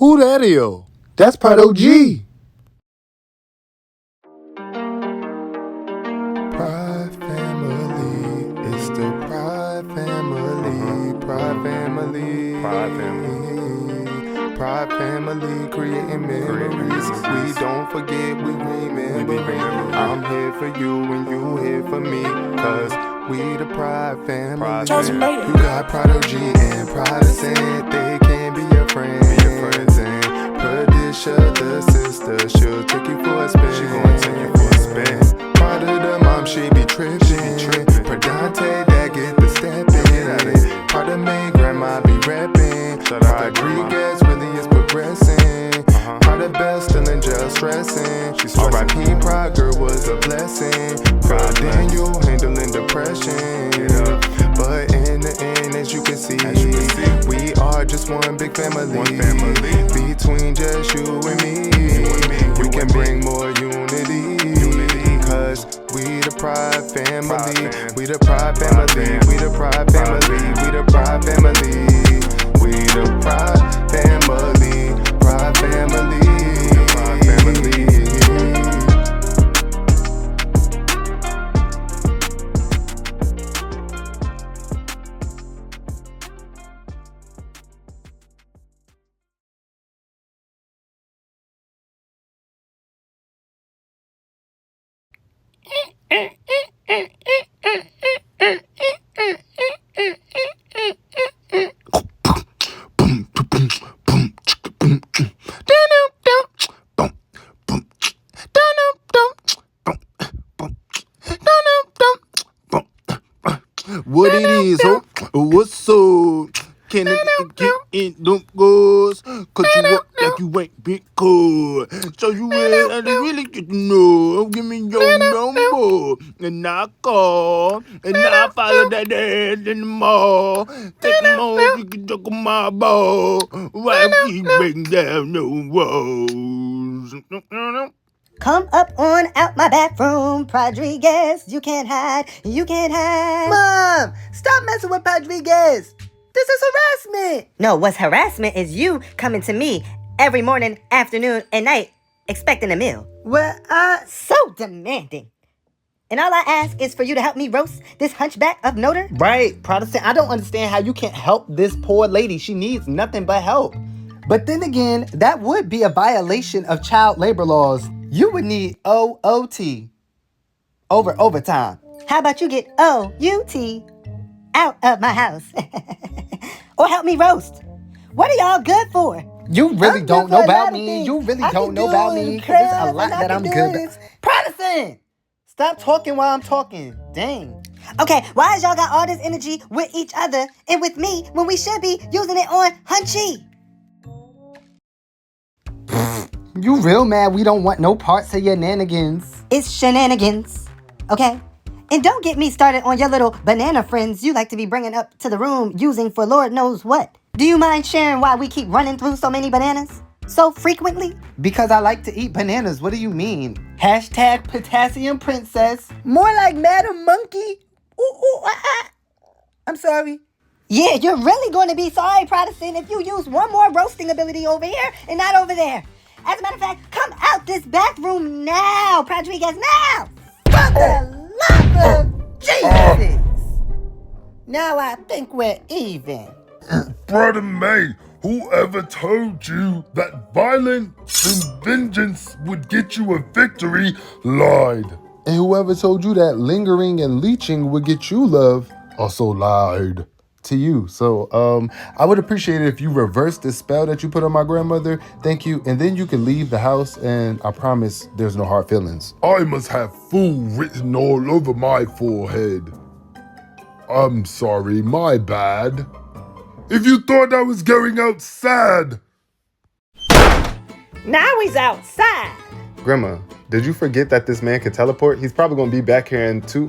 Who that is? That's Prod.Og. Prod family, it's the Prod family, Prod family, Prod family, Prod family, creating memories. We don't forget, we remember. I'm here for you and you here for me, cause we the Prod family. You got Prod.Og and Protestant, they can be your friends. And Patricia, the sister, she'll take you for a spin. She gonna take you for a spin. Part of the mom, she be tripping. Perdante, that get the stepping. Part of me, grandma be rapping. Rodriguez really is progressing. Part of Belle still in jail stressing. R.I.P. Prod girl was a blessing. Prod Daniel handling depression. But in the end, as you can see, we are just one big family. Between just you and me, we can bring more unity. Cause we the Prod family. We the Prod family. We the Prod family. We the Prod family. We the Prod family. Prod family. Prod family. What it is, ho? What's up? Can it get in them goes? Cause you walk like you ain't been cool. So you really get to know. Give me your number. And I call. And I follow that ass in the mall. Take them home, you can talk on my ball. Why keep breaking down no walls? Come up on out my bathroom, Rodriguez. You can't hide, you can't hide. Mom, stop messing with Rodriguez. This is harassment. No, what's harassment is you coming to me every morning, afternoon, and night expecting a meal. Well, So demanding. And all I ask is for you to help me roast this hunchback of Notre. Right, Protestant. I don't understand how you can't help this poor lady. She needs nothing but help. But then again, that would be a violation of child labor laws. You would need OOT, overtime. How about you get OUT out of my house? Or help me roast. What are y'all good for? You really I'm don't good know for a about lot of me. things. You really I don't can know do about me. 'Cause there's a crabs lot and I that can I'm do good this. at. Protestant! Stop talking while I'm talking. Dang. Okay, why is y'all got all this energy with each other and with me when we should be using it on Hunchy? You real mad we don't want no parts of your nanigans. It's shenanigans, okay? And don't get me started on your little banana friends you like to be bringing up to the room using for Lord knows what. Do you mind sharing why we keep running through so many bananas so frequently? Because I like to eat bananas. What do you mean? Hashtag potassium princess. More like Madam Monkey. I'm sorry. Yeah, you're really going to be sorry, Protestant, if you use one more roasting ability over here and not over there. As a matter of fact, come out this bathroom now, Rodriguez, now! For the love of Jesus! Now I think we're even. Brother May, whoever told you that violence and vengeance would get you a victory lied. And whoever told you that lingering and leeching would get you love also lied to you. So I would appreciate it if you reverse the spell that you put on my grandmother. Thank you. And then you can leave the house, and I promise there's no hard feelings. I must have fool written all over my forehead. I'm sorry, my bad. If you thought I was going outside. Now he's outside. Grandma, did you forget that this man can teleport? He's probably going to be back here in 2.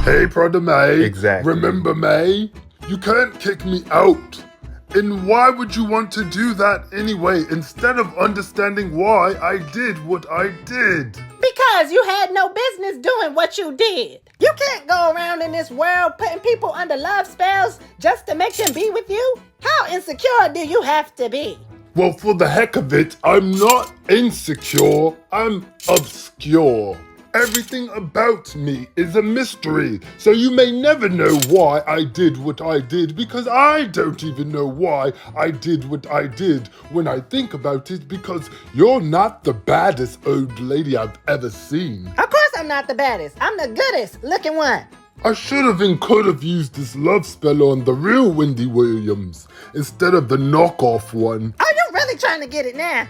Hey, Brother May. Exactly. Remember, May? You can't kick me out. And why would you want to do that anyway, instead of understanding why I did what I did? Because you had no business doing what you did. You can't go around in this world putting people under love spells just to make them be with you. How insecure do you have to be? Well, for the heck of it, I'm not insecure, I'm obscure. Everything about me is a mystery, so you may never know why I did what I did, because I don't even know why I did what I did when I think about it, because you're not the baddest old lady I've ever seen. Of course I'm not the baddest. I'm the goodest looking one. I should have and could have used this love spell on the real Wendy Williams instead of the knockoff one. Are you really trying to get it now?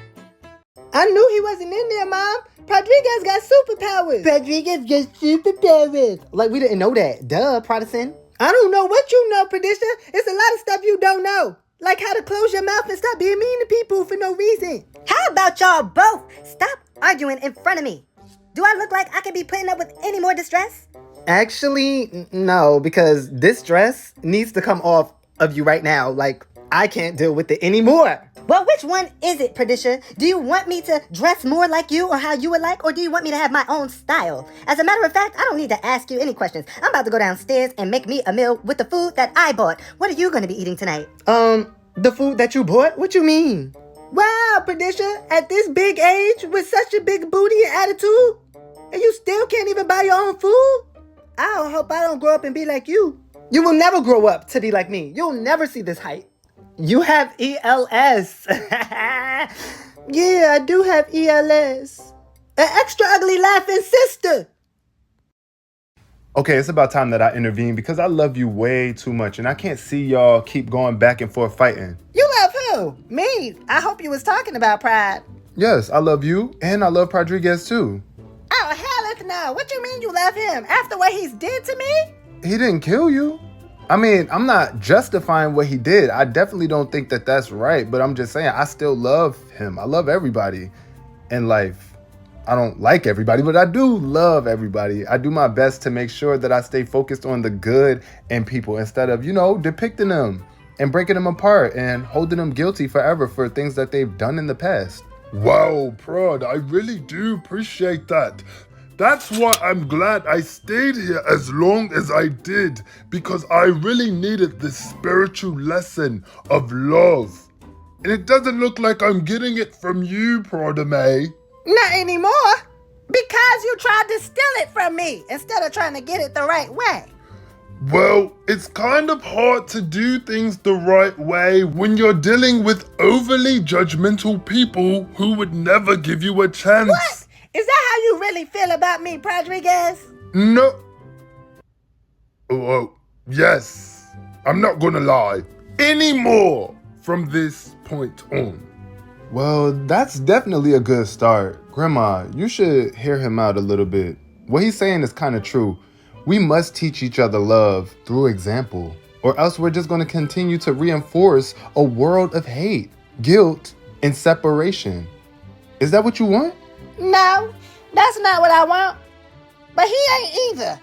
I knew he wasn't in there, Mom. Rodriguez got superpowers. Rodriguez gets superpowers. Like, we didn't know that. Duh, Protestant. I don't know what you know, Perdisha. It's a lot of stuff you don't know. Like how to close your mouth and stop being mean to people for no reason. How about y'all both stop arguing in front of me? Do I look like I could be putting up with any more distress? Actually, no, because this dress needs to come off of you right now. Like, I can't deal with it anymore. Well, which one is it, Perdisha? Do you want me to dress more like you or how you would like, or do you want me to have my own style? As a matter of fact, I don't need to ask you any questions. I'm about to go downstairs and make me a meal with the food that I bought. What are you going to be eating tonight? The food that you bought? What you mean? Wow, Perdisha, at this big age with such a big booty and attitude, and you still can't even buy your own food? I hope I don't grow up and be like you. You will never grow up to be like me. You'll never see this height. You have ELS. Yeah, I do have ELS. An extra ugly laughing sister. Okay, it's about time that I intervene because I love you way too much and I can't see y'all keep going back and forth fighting. You love who? Me. I hope you was talking about Pride. Yes, I love you and I love Rodriguez too. Oh, hell no. What you mean you love him? After what he's did to me? He didn't kill you. I mean, I'm not justifying what he did. I definitely don't think that that's right, but I'm just saying I still love him. I love everybody in life. I don't like everybody, but I do love everybody. I do my best to make sure that I stay focused on the good in people instead of, depicting them and breaking them apart and holding them guilty forever for things that they've done in the past. Wow, Prod, I really do appreciate that. That's why I'm glad I stayed here as long as I did, because I really needed this spiritual lesson of love. And it doesn't look like I'm getting it from you, Prod.Og. Not anymore. Because you tried to steal it from me instead of trying to get it the right way. Well, it's kind of hard to do things the right way when you're dealing with overly judgmental people who would never give you a chance. What? Is that how you really feel about me, Rodriguez? No. Oh, yes. I'm not gonna lie. Anymore from this point on. Well, that's definitely a good start. Grandma, you should hear him out a little bit. What he's saying is kind of true. We must teach each other love through example, or else we're just going to continue to reinforce a world of hate, guilt, and separation. Is that what you want? No, that's not what I want. But he ain't either.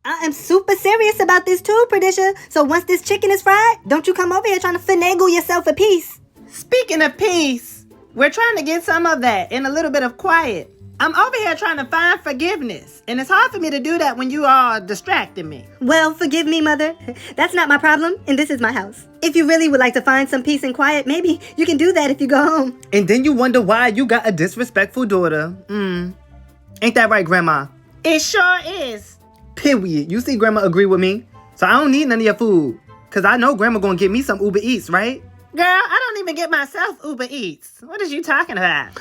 I am super serious about this too, Perdisha. So once this chicken is fried, don't you come over here trying to finagle yourself a piece. Speaking of peace, we're trying to get some of that in a little bit of quiet. I'm over here trying to find forgiveness, and it's hard for me to do that when you are distracting me. Well, forgive me, Mother. That's not my problem, and this is my house. If you really would like to find some peace and quiet, maybe you can do that if you go home. And then you wonder why you got a disrespectful daughter. Ain't that right, Grandma? It sure is. Period. You see Grandma agree with me? So I don't need none of your food. Because I know Grandma gonna get me some Uber Eats, right? Girl, I don't even get myself Uber Eats. What is you talking about?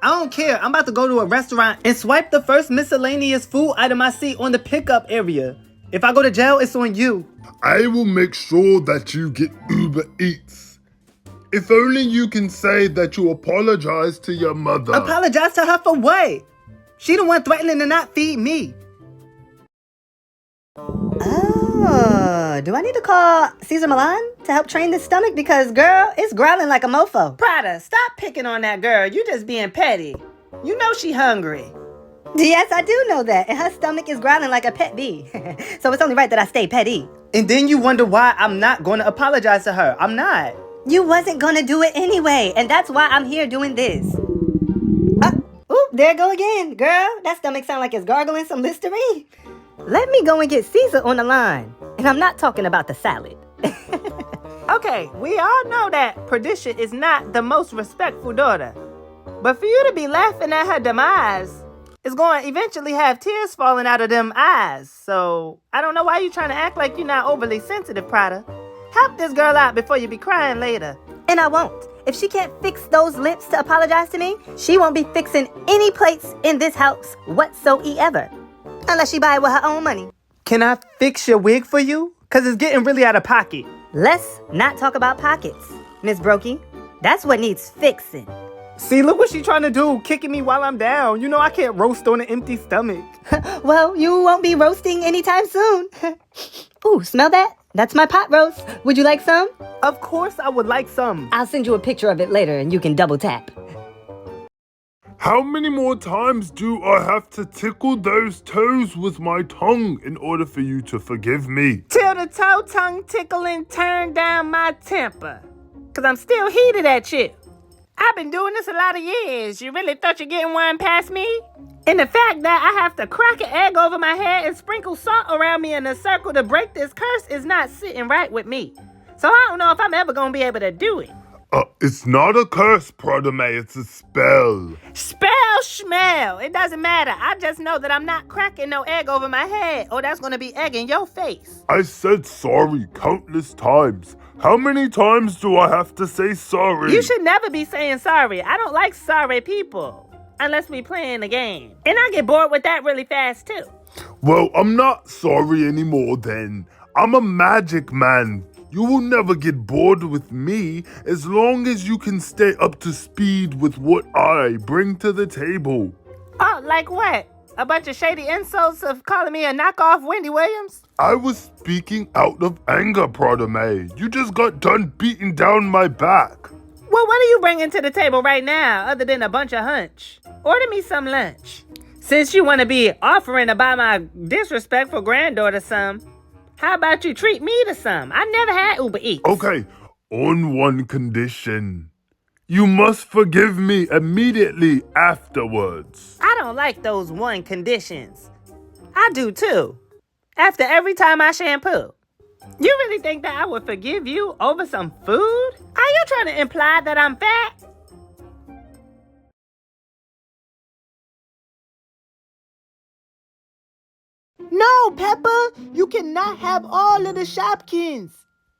I don't care. I'm about to go to a restaurant and swipe the first miscellaneous food item I see on the pickup area. If I go to jail, it's on you. I will make sure that you get Uber Eats. If only you can say that you apologize to your mother. Apologize to her for what? She the one threatening to not feed me. Oh, do I need to call Caesar Milan to help train this stomach? Because, girl, it's growling like a mofo. Prada, stop picking on that girl. You just being petty. You know she hungry. Yes, I do know that. And her stomach is growling like a pet bee. So it's only right that I stay petty. And then you wonder why I'm not going to apologize to her. I'm not. You wasn't going to do it anyway. And that's why I'm here doing this. Ooh, there it go again. Girl, that stomach sound like it's gargling some Listerine. Let me go and get Caesar on the line. And I'm not talking about the salad. Okay, we all know that Prod.Og is not the most respectful daughter. But for you to be laughing at her demise is going to eventually have tears falling out of them eyes. So I don't know why you're trying to act like you're not overly sensitive, Prada. Help this girl out before you be crying later. And I won't. If she can't fix those lips to apologize to me, she won't be fixing any plates in this house whatsoever. Unless she buy it with her own money. Can I fix your wig for you? Because it's getting really out of pocket. Let's not talk about pockets, Miss Brokey. That's what needs fixing. See, look what she's trying to do, kicking me while I'm down. You know I can't roast on an empty stomach. Well, you won't be roasting anytime soon. Ooh, smell that? That's my pot roast. Would you like some? Of course I would like some. I'll send you a picture of it later and you can double tap. How many more times do I have to tickle those toes with my tongue in order for you to forgive me? Till the toe tongue tickling turn down my temper. Cause I'm still heated at you. I've been doing this a lot of years. You really thought you're getting one past me? And the fact that I have to crack an egg over my head and sprinkle salt around me in a circle to break this curse is not sitting right with me. So I don't know if I'm ever gonna be able to do it. It's not a curse, Prod.Og, it's a spell. Spell schmell. It doesn't matter. I just know that I'm not cracking no egg over my head or that's gonna be egg in your face. I said sorry countless times. How many times do I have to say sorry? You should never be saying sorry. I don't like sorry people. Unless we playing a game. And I get bored with that really fast too. Well, I'm not sorry anymore then. I'm a magic man. You will never get bored with me as long as you can stay up to speed with what I bring to the table. Oh, like what? A bunch of shady insults of calling me a knockoff Wendy Williams? I was speaking out of anger, Prod.Og. You just got done beating down my back. Well, what are you bringing to the table right now other than a bunch of hunch? Order me some lunch. Since you want to be offering to buy my disrespectful granddaughter some, how about you treat me to some? I never had Uber Eats. Okay, on one condition. You must forgive me immediately afterwards. I don't like those one conditions. I do too. After every time I shampoo. You really think that I would forgive you over some food? Are you trying to imply that I'm fat? No, Peppa, you cannot have all of the Shopkins.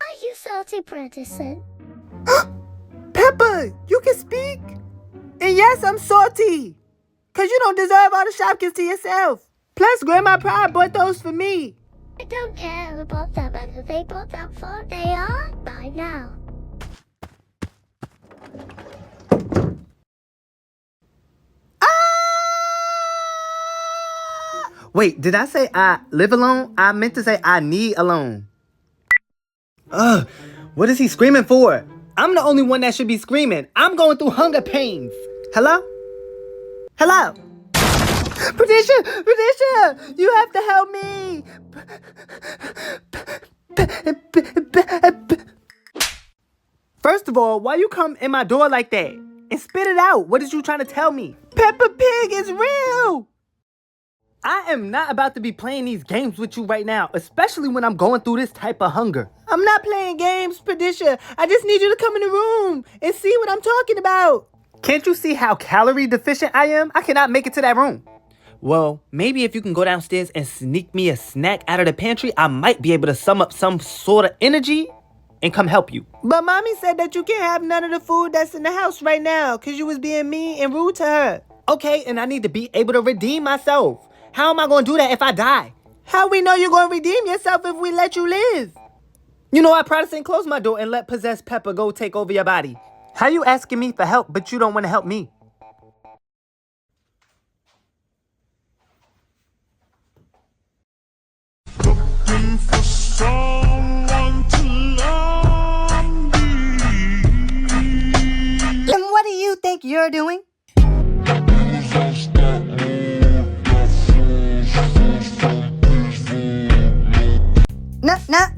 Are you salty, Bredesen? Peppa, you can speak? And yes, I'm salty. Because you don't deserve all the Shopkins to yourself. Plus, Grandma Pride bought those for me. I don't care who bought them and who they bought them for. They are by now. Wait, did I say I live alone? I meant to say I need alone. What is he screaming for? I'm the only one that should be screaming. I'm going through hunger pains. Hello? Hello? Patricia, you have to help me. First of all, why you come in my door like that? And spit it out. What is you trying to tell me? Peppa Pig is real. I am not about to be playing these games with you right now, especially when I'm going through this type of hunger. I'm not playing games, Patricia. I just need you to come in the room and see what I'm talking about. Can't you see how calorie deficient I am? I cannot make it to that room. Well, maybe if you can go downstairs and sneak me a snack out of the pantry, I might be able to sum up some sort of energy and come help you. But Mommy said that you can't have none of the food that's in the house right now because you was being mean and rude to her. Okay, and I need to be able to redeem myself. How am I going to do that if I die? How we know you're going to redeem yourself if we let you live? You know, I Protestant close my door and let possessed Peppa go take over your body. How you asking me for help, but you don't want to help me? Looking for someone to love me. And what do you think you're doing?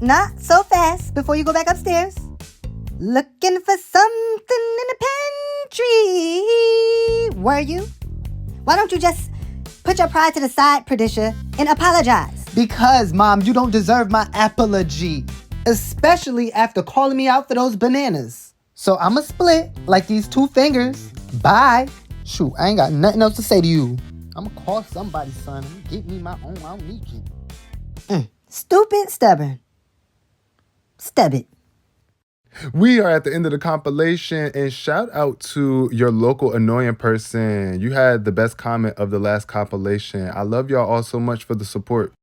Not so fast before you go back upstairs. Looking for something in the pantry. Were you? Why don't you just put your pride to the side, Prod.Og, and apologize? Because, Mom, you don't deserve my apology. especially after calling me out for those bananas. So I'ma split like these 2 fingers. Bye. Shoot, I ain't got nothing else to say to you. I'ma call somebody, son. Get me my own. I don't need you. Stupid, stubborn. Stub it. We are at the end of the compilation, and shout out to your local annoying person. You had the best comment of the last compilation. I love y'all all so much for the support.